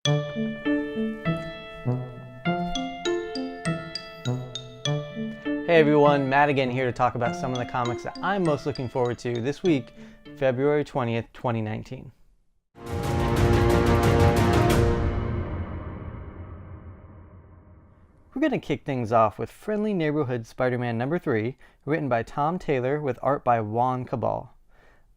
Hey everyone, Matt again here to talk about some of the comics that I'm most looking forward to this week, February 20th, 2019. We're going to kick things off with Friendly Neighborhood Spider-Man number 3, written by Tom Taylor with art by Juann Cabal.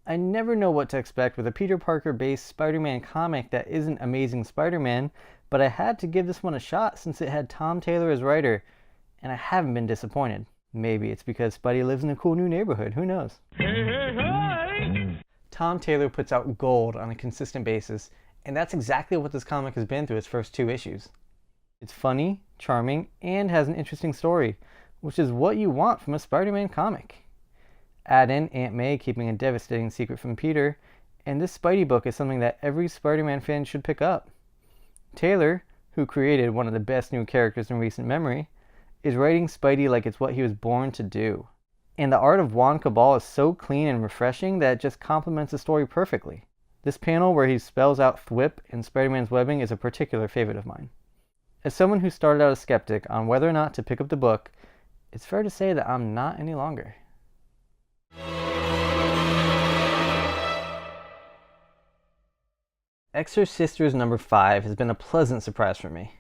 I never know what to expect with a Peter Parker-based Spider-Man comic that isn't Amazing Spider-Man, but I had to give this one a shot since it had Tom Taylor as writer, and I haven't been disappointed. Maybe it's because Spidey lives in a cool new neighborhood, who knows? Hey. Tom Taylor puts out gold on a consistent basis, and that's exactly what this comic has been through its first 2 issues. It's funny, charming, and has an interesting story, which is what you want from a Spider-Man comic. Add in Aunt May keeping a devastating secret from Peter, and this Spidey book is something that every Spider-Man fan should pick up. Taylor, who created one of the best new characters in recent memory, is writing Spidey like it's what he was born to do. And the art of Juann Cabal is so clean and refreshing that it just complements the story perfectly. This panel where he spells out thwip in Spider-Man's webbing is a particular favorite of mine. As someone who started out a skeptic on whether or not to pick up the book, it's fair to say that I'm not any longer. Exorsisters number 5 has been a pleasant surprise for me.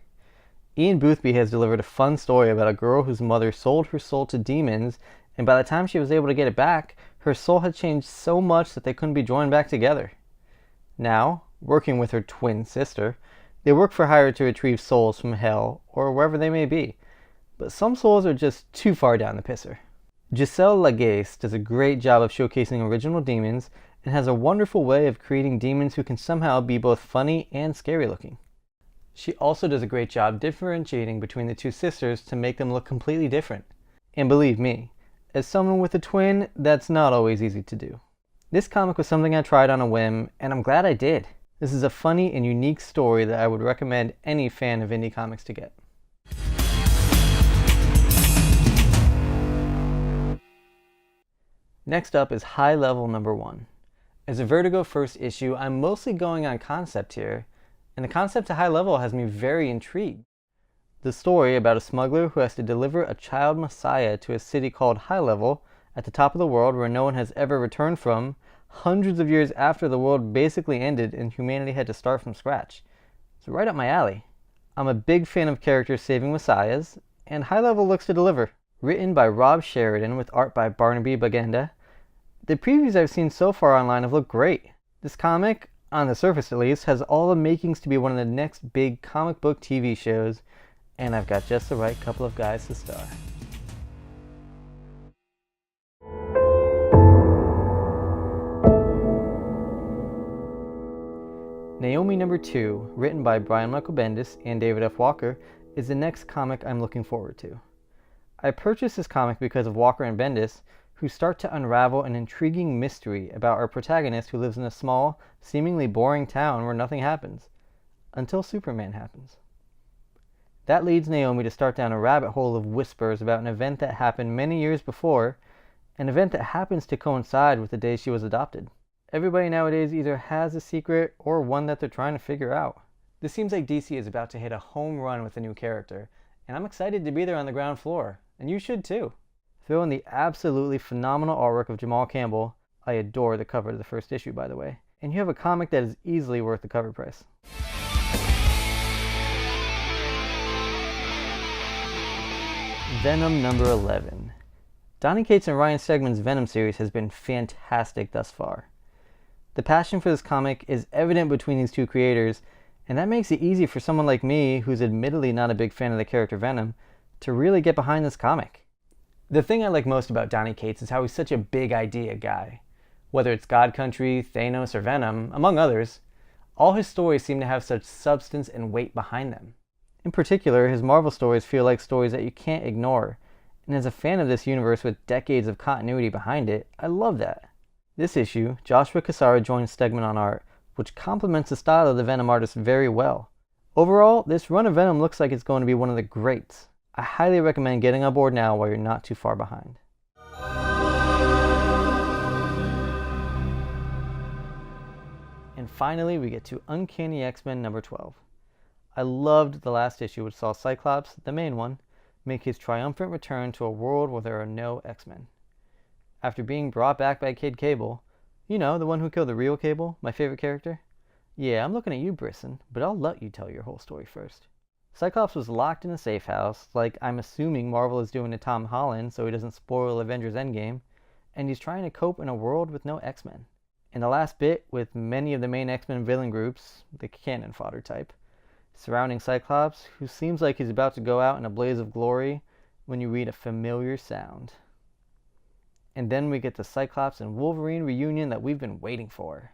Ian Boothby has delivered a fun story about a girl whose mother sold her soul to demons, and by the time she was able to get it back, her soul had changed so much that they couldn't be joined back together. Now, working with her twin sister, they work for hire to retrieve souls from hell, or wherever they may be, but some souls are just too far down the pisser. Giséle Lagacé does a great job of showcasing original demons, and has a wonderful way of creating demons who can somehow be both funny and scary looking. She also does a great job differentiating between the 2 sisters to make them look completely different. And believe me, as someone with a twin, that's not always easy to do. This comic was something I tried on a whim, and I'm glad I did. This is a funny and unique story that I would recommend any fan of indie comics to get. Next up is High Level number 1. As a Vertigo first issue, I'm mostly going on concept here, and the concept to High Level has me very intrigued. The story about a smuggler who has to deliver a child messiah to a city called High Level at the top of the world where no one has ever returned from, hundreds of years after the world basically ended and humanity had to start from scratch. It's right up my alley. I'm a big fan of characters saving messiahs, and High Level looks to deliver. Written by Rob Sheridan with art by Barnaby Bagenda, the previews I've seen so far online have looked great. This comic, on the surface at least, has all the makings to be one of the next big comic book TV shows, and I've got just the right couple of guys to star. Naomi number 2, written by Brian Michael Bendis and David F. Walker, is the next comic I'm looking forward to. I purchased this comic because of Walker and Bendis, who start to unravel an intriguing mystery about our protagonist who lives in a small, seemingly boring town where nothing happens, until Superman happens. That leads Naomi to start down a rabbit hole of whispers about an event that happened many years before, an event that happens to coincide with the day she was adopted. Everybody nowadays either has a secret or one that they're trying to figure out. This seems like DC is about to hit a home run with a new character, and I'm excited to be there on the ground floor, and you should too. Throw in the absolutely phenomenal artwork of Jamal Campbell. I adore the cover of the first issue, by the way, and you have a comic that is easily worth the cover price. Venom number 11. Donny Cates and Ryan Stegman's Venom series has been fantastic thus far. The passion for this comic is evident between these 2 creators, and that makes it easy for someone like me, who's admittedly not a big fan of the character Venom, to really get behind this comic. The thing I like most about Donny Cates is how he's such a big idea guy. Whether it's God Country, Thanos, or Venom, among others, all his stories seem to have such substance and weight behind them. In particular, his Marvel stories feel like stories that you can't ignore, and as a fan of this universe with decades of continuity behind it, I love that. This issue, Joshua Cassara joins Stegman on art, which complements the style of the Venom artist very well. Overall, this run of Venom looks like it's going to be one of the greats. I highly recommend getting on board now while you're not too far behind. And finally, we get to Uncanny X-Men number 12. I loved the last issue, which saw Cyclops, the main one, make his triumphant return to a world where there are no X-Men. After being brought back by Kid Cable, you know, the one who killed the real Cable, my favorite character. Yeah, I'm looking at you, Brisson, but I'll let you tell your whole story first. Cyclops was locked in a safe house, like I'm assuming Marvel is doing to Tom Holland so he doesn't spoil Avengers Endgame, and he's trying to cope in a world with no X-Men. In the last bit, with many of the main X-Men villain groups, the cannon fodder type, surrounding Cyclops, who seems like he's about to go out in a blaze of glory when you read a familiar sound. And then we get the Cyclops and Wolverine reunion that we've been waiting for.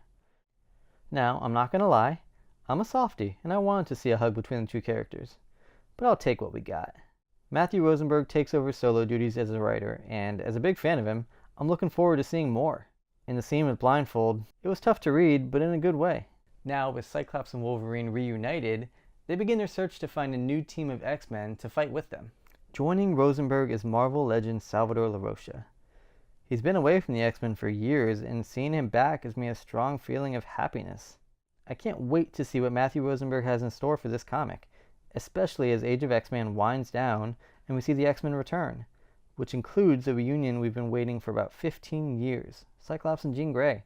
Now, I'm not gonna lie, I'm a softie, and I wanted to see a hug between the two characters. But I'll take what we got. Matthew Rosenberg takes over solo duties as a writer, and as a big fan of him, I'm looking forward to seeing more. In the scene with Blindfold, it was tough to read, but in a good way. Now, with Cyclops and Wolverine reunited, they begin their search to find a new team of X-Men to fight with them. Joining Rosenberg is Marvel legend Salvador LaRocha. He's been away from the X-Men for years, and seeing him back gives me a strong feeling of happiness. I can't wait to see what Matthew Rosenberg has in store for this comic, especially as Age of X-Men winds down and we see the X-Men return, which includes a reunion we've been waiting for about 15 years, Cyclops and Jean Grey.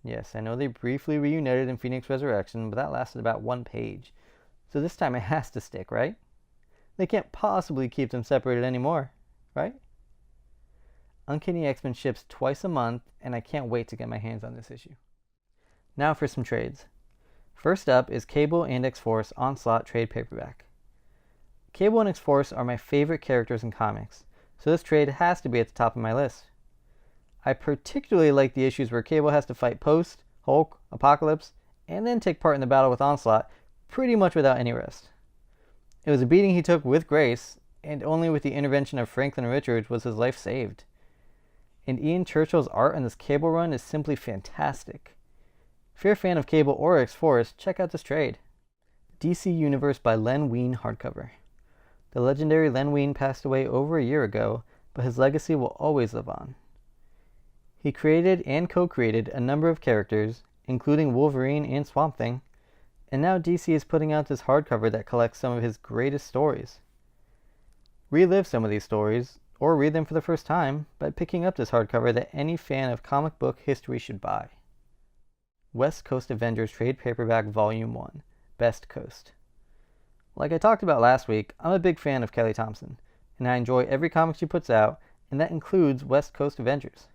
Yes, I know they briefly reunited in Phoenix Resurrection, but that lasted about one page. So this time it has to stick, right? They can't possibly keep them separated anymore, right? Uncanny X-Men ships twice a month, and I can't wait to get my hands on this issue. Now for some trades. First up is Cable and X-Force Onslaught trade paperback. Cable and X-Force are my favorite characters in comics, so this trade has to be at the top of my list. I particularly like the issues where Cable has to fight Post, Hulk, Apocalypse, and then take part in the battle with Onslaught pretty much without any rest. It was a beating he took with grace, and only with the intervention of Franklin Richards was his life saved. And Ian Churchill's art in this Cable run is simply fantastic. If you're a fan of Cable or X-Force, check out this trade. DC Universe by Len Wein hardcover. The legendary Len Wein passed away over a year ago, but his legacy will always live on. He created and co-created a number of characters, including Wolverine and Swamp Thing, and now DC is putting out this hardcover that collects some of his greatest stories. Relive some of these stories, or read them for the first time, by picking up this hardcover that any fan of comic book history should buy. West Coast Avengers Trade Paperback Volume 1, Best Coast. Like I talked about last week, I'm a big fan of Kelly Thompson, and I enjoy every comic she puts out, and that includes West Coast Avengers.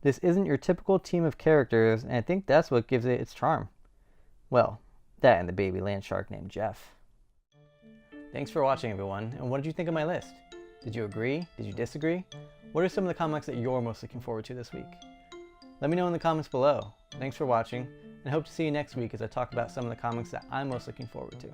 This isn't your typical team of characters, and I think that's what gives it its charm. Well, that and the baby land shark named Jeff. Thanks for watching, everyone, and what did you think of my list? Did you agree? Did you disagree? What are some of the comics that you're most looking forward to this week? Let me know in the comments below. Thanks for watching, and hope to see you next week as I talk about some of the comics that I'm most looking forward to.